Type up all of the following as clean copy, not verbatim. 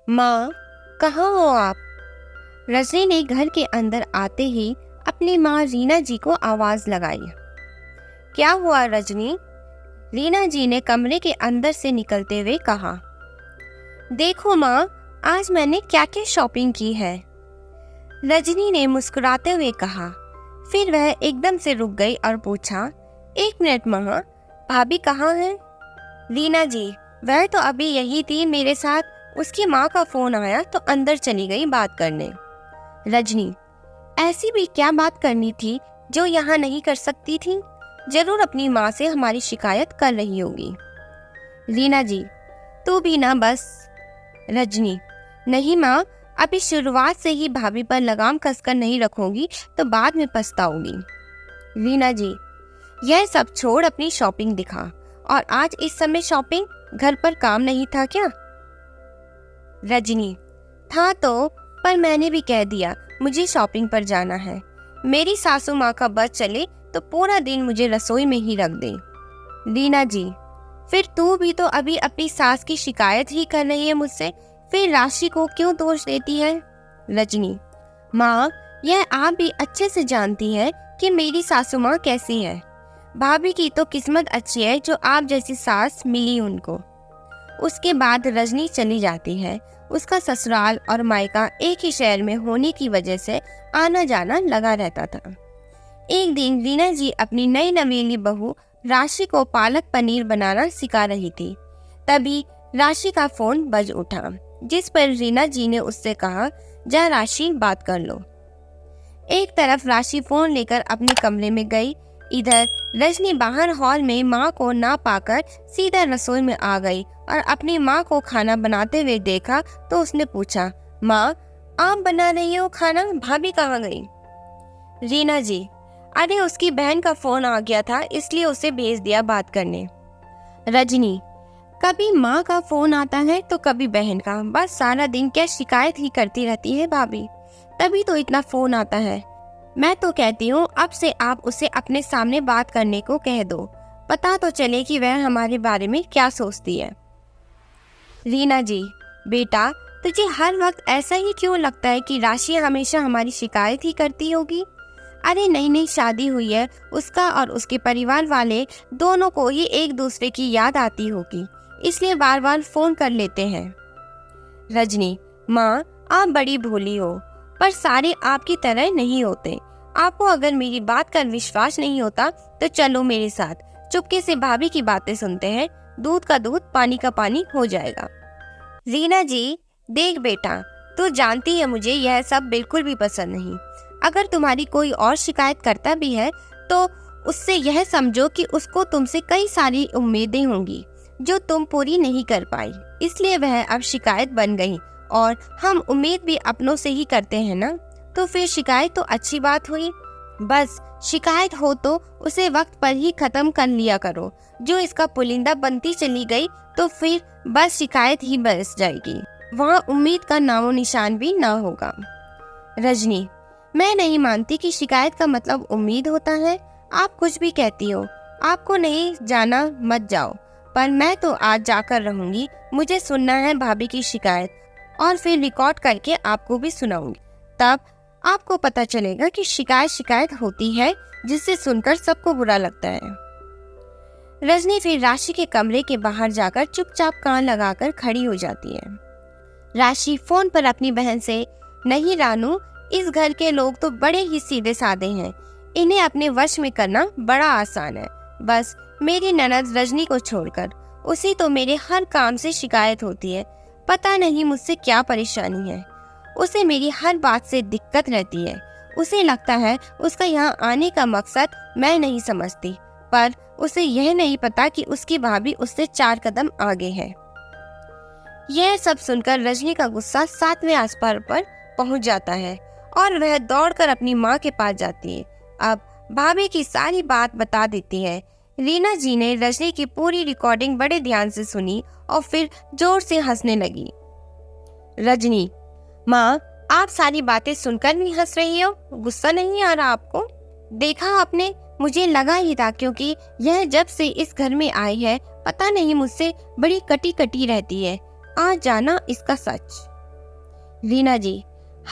माँ, कहाँ हो आप? रजनी ने घर के अंदर आते ही अपनी माँ रीना जी को आवाज लगाई। क्या हुआ रजनी? रीना जी ने कमरे के अंदर से निकलते हुए कहा। देखो माँ, आज मैंने क्या क्या शॉपिंग की है, रजनी ने मुस्कुराते हुए कहा। फिर वह एकदम से रुक गई और पूछा, एक मिनट माँ, भाभी कहाँ है? रीना जी, वह तो अभी यही थी मेरे साथ, उसकी माँ का फोन आया तो अंदर चली गई बात करने। रजनी, ऐसी भी क्या बात करनी थी जो यहाँ नहीं कर सकती थी? जरूर अपनी माँ से हमारी शिकायत कर रही होगी। रीना जी, तू भी ना बस। रजनी, नहीं माँ, अभी शुरुआत से ही भाभी पर लगाम कसकर नहीं रखोगी तो बाद में पछताओगी। रीना जी, यह सब छोड़ अपनी शॉपिंग दिखा। और आज इस समय शॉपिंग? घर पर काम नहीं था क्या? रजनी, था तो, पर मैंने भी कह दिया मुझे शॉपिंग पर जाना है। मेरी सासू माँ का बस चले तो पूरा दिन मुझे रसोई में ही रख दे। रीना जी, फिर तू भी तो अभी अपनी सास की शिकायत ही कर रही है मुझसे, फिर राशि को क्यों दोष देती है? रजनी, माँ, यह आप भी अच्छे से जानती है कि मेरी सासू माँ कैसी है। भाभी की तो किस्मत अच्छी है जो आप जैसी सास मिली उनको। उसके बाद रजनी चली जाती है। उसका ससुराल और मायका एक ही शहर में होने की वजह से आना जाना लगा रहता था। एक दिन रीना जी अपनी नई नवेली बहू राशि को पालक पनीर बनाना सिखा रही थी। तभी राशि का फोन बज उठा, जिस पर रीना जी ने उससे कहा, जा राशि, बात कर लो। एक तरफ राशि फोन लेकर अपने कमरे में गई, इधर रजनी बाहर हॉल में माँ को ना पाकर सीधा रसोई में आ गई और अपनी माँ को खाना बनाते हुए देखा तो उसने पूछा, माँ, आप बना रही हो खाना, भाभी कहाँ गई? रीना जी, अरे उसकी बहन का फोन आ गया था इसलिए उसे भेज दिया बात करने। रजनी, कभी माँ का फोन आता है तो कभी बहन का, बस सारा दिन क्या शिकायत ही करती रहती है भाभी, तभी तो इतना फोन आता है। मैं तो कहती हूँ अब से आप उसे अपने सामने बात करने को कह दो, पता तो चले कि वह हमारे बारे में क्या सोचती है। रीना जी, बेटा, तुझे हर वक्त ऐसा ही क्यों लगता है कि राशि हमेशा हमारी शिकायत ही करती होगी? अरे नई नई शादी हुई है, उसका और उसके परिवार वाले दोनों को ही एक दूसरे की याद आती होगी, इसलिए बार बार फोन कर लेते हैं। रजनी, माँ, आप बड़ी भोली हो, पर सारे आपकी तरह नहीं होते। आपको अगर मेरी बात का विश्वास नहीं होता तो चलो मेरे साथ, चुपके से भाभी की बातें सुनते हैं, दूध का दूध पानी का पानी हो जाएगा। रीना जी, देख बेटा, तू जानती है मुझे यह सब बिल्कुल भी पसंद नहीं। अगर तुम्हारी कोई और शिकायत करता भी है तो उससे यह समझो कि उसको तुमसे कई सारी उम्मीदें होंगी जो तुम पूरी नहीं कर पाई, इसलिए वह अब शिकायत बन गई। और हम उम्मीद भी अपनों से ही करते हैं ना, तो फिर शिकायत तो अच्छी बात हुई। बस शिकायत हो तो उसे वक्त पर ही खत्म कर लिया करो। जो इसका पुलिंदा बनती चली गई तो फिर बस शिकायत ही बरस जाएगी, वहाँ उम्मीद का नामो निशान भी ना होगा। रजनी, मैं नहीं मानती कि शिकायत का मतलब उम्मीद होता है। आप कुछ भी कहती हो, आपको नहीं जाना मत जाओ, पर मैं तो आज जाकर रहूंगी। मुझे सुनना है भाभी की शिकायत और फिर रिकॉर्ड करके आपको भी सुनाऊंगी, तब आपको पता चलेगा कि शिकायत शिकायत होती है जिसे सुनकर सबको बुरा लगता है। रजनी फिर राशि के कमरे के बाहर जाकर चुपचाप कान लगाकर खड़ी हो जाती है। राशि फोन पर अपनी बहन से, नहीं रानू, इस घर के लोग तो बड़े ही सीधे साधे हैं, इन्हें अपने वश में करना बड़ा आसान है। बस मेरी ननद रजनी को छोड़कर, उसी तो मेरे हर काम से शिकायत होती है। पता नहीं मुझसे क्या परेशानी है, उसे मेरी हर बात से दिक्कत रहती है। उसे लगता है उसका यहाँ आने का मकसद मैं नहीं समझती, पर उसे यह नहीं पता कि उसकी भाभी उससे 4 कदम आगे है। यह सब सुनकर रजनी का गुस्सा 7वें आसमान पर पहुंच जाता है और वह दौड़कर अपनी माँ के पास जाती है। अब भाभी की सारी बात बता देती है। रीना जी ने रजनी की पूरी रिकॉर्डिंग बड़े ध्यान से सुनी और फिर जोर से हंसने लगी। रजनी, माँ, आप सारी बातें सुनकर भी हंस रही हो, गुस्सा नहीं आ रहा आपको? देखा आपने, मुझे लगा ही था, क्योंकि यह जब से इस घर में आई है पता नहीं मुझसे बड़ी कटी कटी रहती है। आज जाना इसका सच। रीना जी,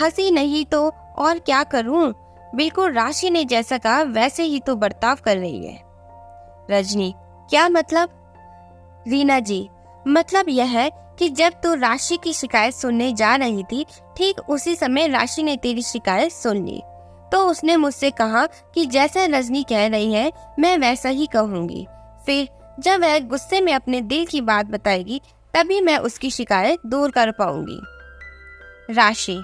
हंसी नहीं तो और क्या करूं? बिल्कुल राशि ने जैसा कहा वैसे ही तो बर्ताव कर रही है। रजनी, क्या मतलब? रीना जी, मतलब यह है कि जब तू राशि की शिकायत सुनने जा रही थी, ठीक उसी समय राशि ने तेरी शिकायत सुन ली। तो उसने मुझसे कहा कि जैसा रजनी कह रही है मैं वैसा ही कहूंगी। फिर जब वह गुस्से में अपने दिल की बात बताएगी तभी मैं उसकी शिकायत दूर कर पाऊंगी। राशि,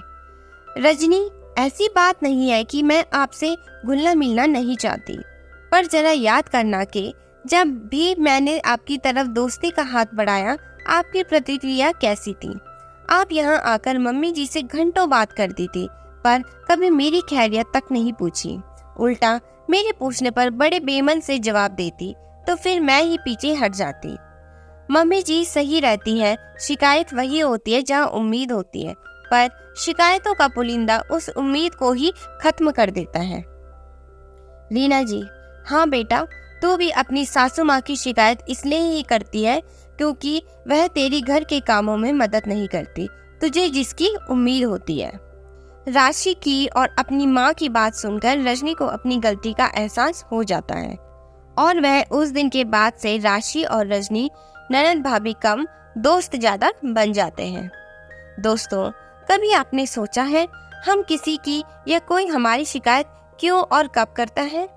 रजनी, ऐसी बात नहीं है कि मैं आपसे घुलना मिलना नहीं चाहती, पर जरा याद करना कि जब भी मैंने आपकी तरफ दोस्ती का हाथ बढ़ाया आपकी प्रतिक्रिया कैसी थी। आप यहाँ आकर मम्मी जी से घंटों बात करती थी, पर कभी मेरी खैरियत तक नहीं पूछी। उल्टा मेरे पूछने पर बड़े बेमन से जवाब देती, तो फिर मैं ही पीछे हट जाती। मम्मी जी सही रहती है, शिकायत वही होती है जहाँ उम्मीद होती है, पर शिकायतों का पुलिंदा उस उम्मीद को ही खत्म कर देता है। रीना जी, हाँ बेटा, तू भी अपनी सासू माँ की शिकायत इसलिए ही करती है क्योंकि वह तेरी घर के कामों में मदद नहीं करती, तुझे जिसकी उम्मीद होती है। राशि की और अपनी माँ की बात सुनकर रजनी को अपनी गलती का एहसास हो जाता है और वह उस दिन के बाद से राशि और रजनी ननद भाभी कम दोस्त ज्यादा बन जाते हैं। दोस्तों, कभी आपने सोचा है हम किसी की या कोई हमारी शिकायत क्यों और कब करता है?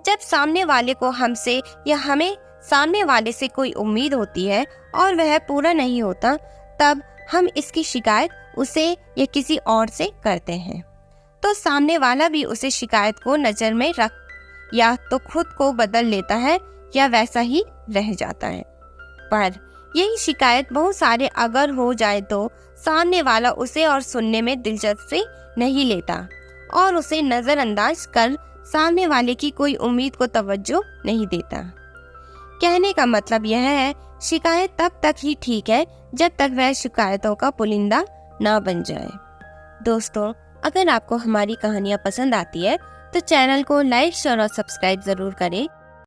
जब सामने वाले को हमसे या हमें सामने वाले से कोई उम्मीद होती है और वह पूरा नहीं होता, तब हम इसकी शिकायत उसे या किसी और से करते हैं। तो सामने वाला भी उसे शिकायत को नजर में रख या तो खुद को बदल लेता है या वैसा ही रह जाता है। पर यही शिकायत बहुत सारे अगर हो जाए तो सामने वाला उसे और सुनने में दिलचस्पी नहीं लेता और उसे नजरअंदाज कर सामने वाले की कोई उम्मीद को तवज्जो नहीं देता। कहने का मतलब यह है, शिकायत तब तक ही ठीक है जब तक वह शिकायतों का पुलिंदा ना बन जाए। दोस्तों, अगर आपको हमारी कहानियाँ पसंद आती है तो चैनल को लाइक शेयर और सब्सक्राइब जरूर करें